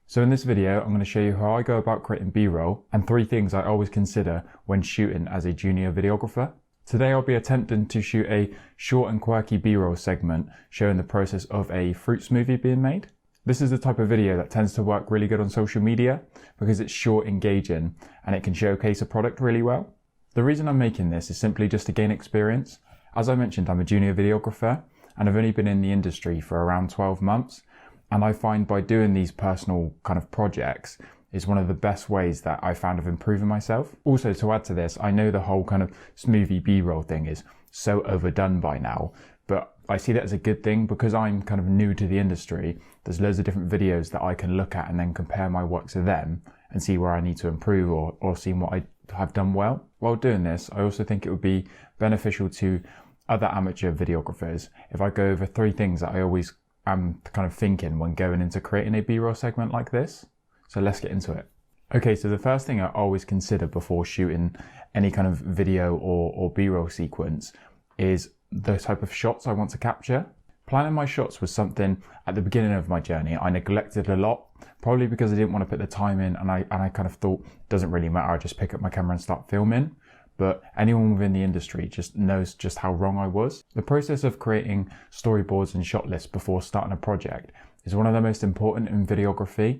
So in this video, I'm going to show you how I go about creating B-roll and 3 things I always consider when shooting as a junior videographer. Today I'll be attempting to shoot a short and quirky B-roll segment showing the process of a fruit smoothie being made. This is the type of video that tends to work really good on social media because it's short, engaging, and it can showcase a product really well. The reason I'm making this is simply just to gain experience. As I mentioned, I'm a junior videographer and I've only been in the industry for around 12 months. And I find by doing these personal kind of projects is one of the best ways that I found of improving myself. Also, to add to this, I know the whole kind of smoothie B-roll thing is so overdone by now, but I see that as a good thing because I'm kind of new to the industry. There's loads of different videos that I can look at and then compare my work to them and see where I need to improve or see what I have done well. While doing this, I also think it would be beneficial to other amateur videographers if I go over 3 things that I always I'm kind of thinking when going into creating a B-roll segment like this. So let's get into it. Okay, so the first thing I always consider before shooting any kind of video or B-roll sequence is the type of shots I want to capture. Planning my shots was something at the beginning of my journey I neglected a lot, probably because I didn't want to put the time in and I kind of thought, it doesn't really matter, I just pick up my camera and start filming. But anyone within the industry just knows just how wrong I was. The process of creating storyboards and shot lists before starting a project is one of the most important in videography.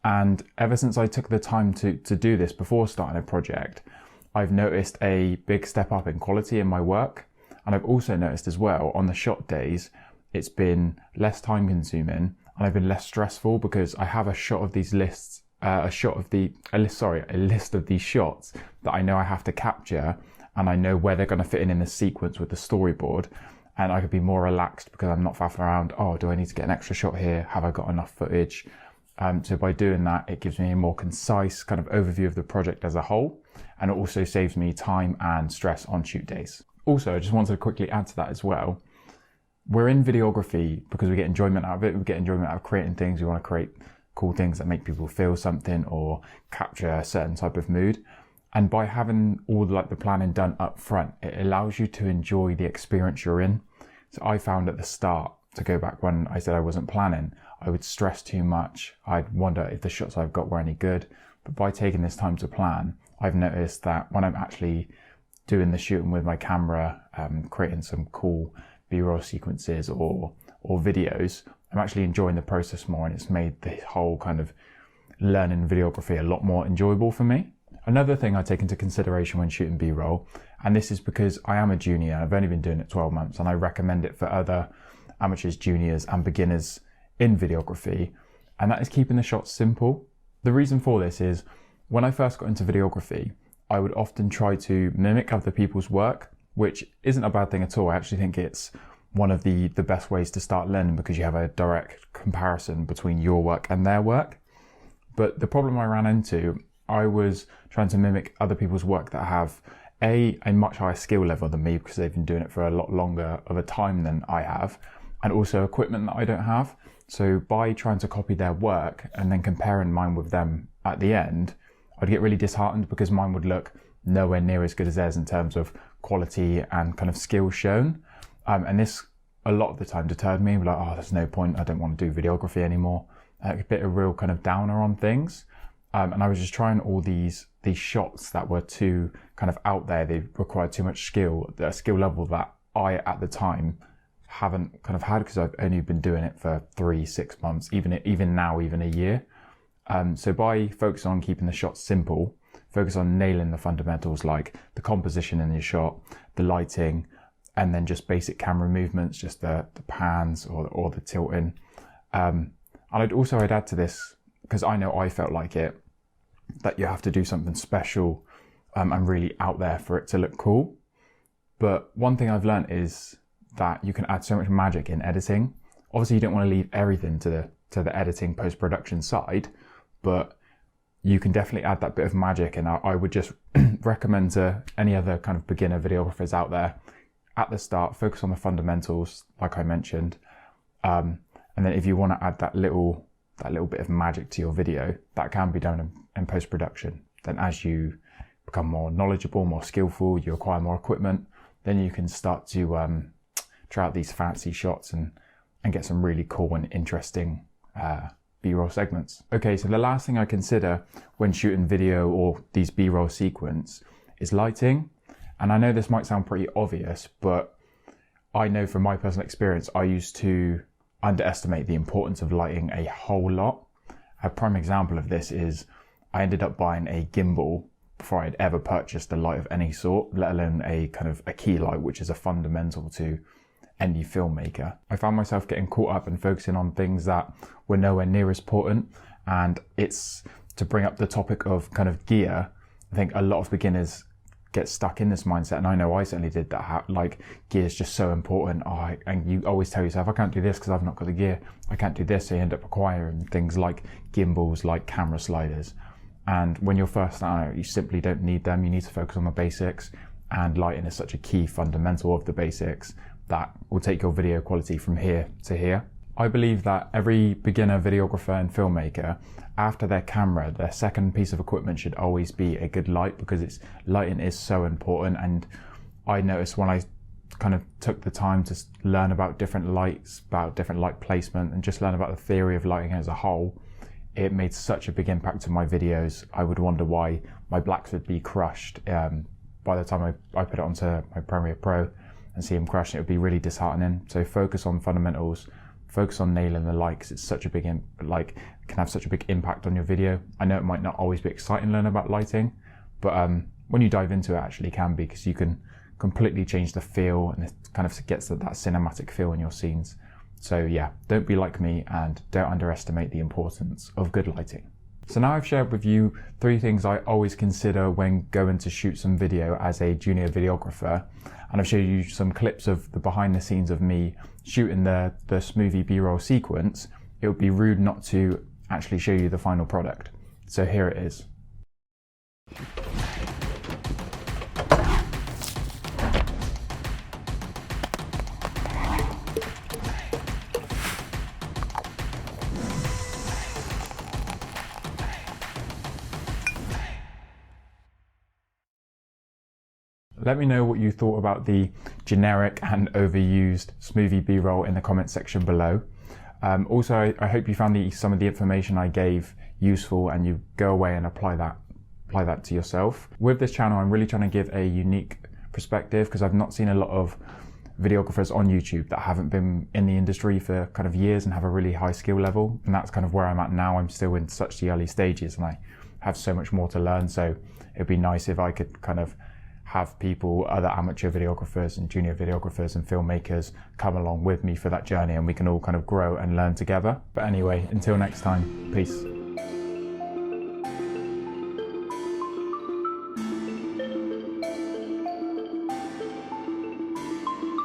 And ever since I took the time to do this before starting a project, I've noticed a big step up in quality in my work. And I've also noticed as well on the shot days, it's been less time consuming and I've been less stressful because I have a shot of these lists a list of these shots that I know I have to capture and I know where they're going to fit in the sequence with the storyboard, and I could be more relaxed because I'm not faffing around, oh, do I need to get an extra shot here? Have I got enough footage? So by doing that, it gives me a more concise kind of overview of the project as a whole, and it also saves me time and stress on shoot days. Also, I just wanted to quickly add to that as well. We're in videography because we get enjoyment out of it. We get enjoyment out of creating things. We want to create cool things that make people feel something or capture a certain type of mood. And by having all the planning done up front, it allows you to enjoy the experience you're in. So I found at the start, to go back when I said I wasn't planning, I would stress too much. I'd wonder if the shots I've got were any good. But by taking this time to plan, I've noticed that when I'm actually doing the shooting with my camera, creating some cool B-roll sequences or videos, I'm actually enjoying the process more, and it's made the whole kind of learning videography a lot more enjoyable for me. Another thing I take into consideration when shooting B-roll, and this is because I am a junior, I've only been doing it 12 months, and I recommend it for other amateurs, juniors and beginners in videography, and that is keeping the shots simple. The reason for this is when I first got into videography, I would often try to mimic other people's work, which isn't a bad thing at all. I actually think it's one of the best ways to start learning because you have a direct comparison between your work and their work. But the problem I ran into, I was trying to mimic other people's work that have a much higher skill level than me because they've been doing it for a lot longer of a time than I have, and also equipment that I don't have. So by trying to copy their work and then comparing mine with them at the end, I'd get really disheartened because mine would look nowhere near as good as theirs in terms of quality and kind of skill shown. And this a lot of the time deterred me, like, oh, there's no point, I don't want to do videography anymore. A bit of real kind of downer on things. And I was just trying all these shots that were too kind of out there. They required too much skill, a skill level that I at the time haven't kind of had because I've only been doing it for 3-6 months, even now, even a year. So by focusing on keeping the shots simple, focus on nailing the fundamentals like the composition in your shot, the lighting, and then just basic camera movements, just the pans or the tilting. And I'd add to this, because I know I felt like it, that you have to do something special and really out there for it to look cool. But one thing I've learned is that you can add so much magic in editing. Obviously you don't want to leave everything to the editing post-production side, but you can definitely add that bit of magic. And I would just recommend to any other kind of beginner videographers out there, at the start, focus on the fundamentals, like I mentioned. And then if you want to add that little bit of magic to your video, that can be done in post-production. Then as you become more knowledgeable, more skillful, you acquire more equipment, then you can start to try out these fancy shots and get some really cool and interesting B-roll segments. Okay, so the last thing I consider when shooting video or these B-roll sequence is lighting. And I know this might sound pretty obvious, but I know from my personal experience, I used to underestimate the importance of lighting a whole lot. A prime example of this is I ended up buying a gimbal before I'd ever purchased a light of any sort, let alone a kind of a key light, which is a fundamental to any filmmaker. I found myself getting caught up and focusing on things that were nowhere near as important. And it's to bring up the topic of kind of gear. I think a lot of beginners get stuck in this mindset, and I know I certainly did that. Like, gear is just so important. And you always tell yourself, I can't do this because I've not got the gear. I can't do this. So you end up acquiring things like gimbals, like camera sliders. And when you're first starting out, you simply don't need them. You need to focus on the basics, and lighting is such a key fundamental of the basics that will take your video quality from here to here. I believe that every beginner videographer and filmmaker, after their camera, their second piece of equipment should always be a good light, because lighting is so important. And I noticed when I kind of took the time to learn about different lights, about different light placement, and just learn about the theory of lighting as a whole, it made such a big impact to my videos. I would wonder why my blacks would be crushed by the time I put it onto my Premiere Pro, and see them crash. It would be really disheartening. So focus on fundamentals, focus on nailing the light, because it's such a big, can have such a big impact on your video. I know it might not always be exciting to learn about lighting, but when you dive into it, actually can be, because you can completely change the feel, and it kind of gets that cinematic feel in your scenes. So yeah, don't be like me, and don't underestimate the importance of good lighting. So now I've shared with you 3 things I always consider when going to shoot some video as a junior videographer. And I've showed you some clips of the behind the scenes of me shooting the smoothie B-roll sequence. It would be rude not to actually show you the final product. So here it is. Let me know what you thought about the generic and overused smoothie B-roll in the comment section below. Also, I hope you found some of the information I gave useful, and you go away and apply that to yourself. With this channel, I'm really trying to give a unique perspective, because I've not seen a lot of videographers on YouTube that haven't been in the industry for kind of years and have a really high skill level. And that's kind of where I'm at now. I'm still in such the early stages, and I have so much more to learn. So it'd be nice if I could kind of have people, other amateur videographers and junior videographers and filmmakers, come along with me for that journey, and we can all kind of grow and learn together. But anyway, until next time, peace.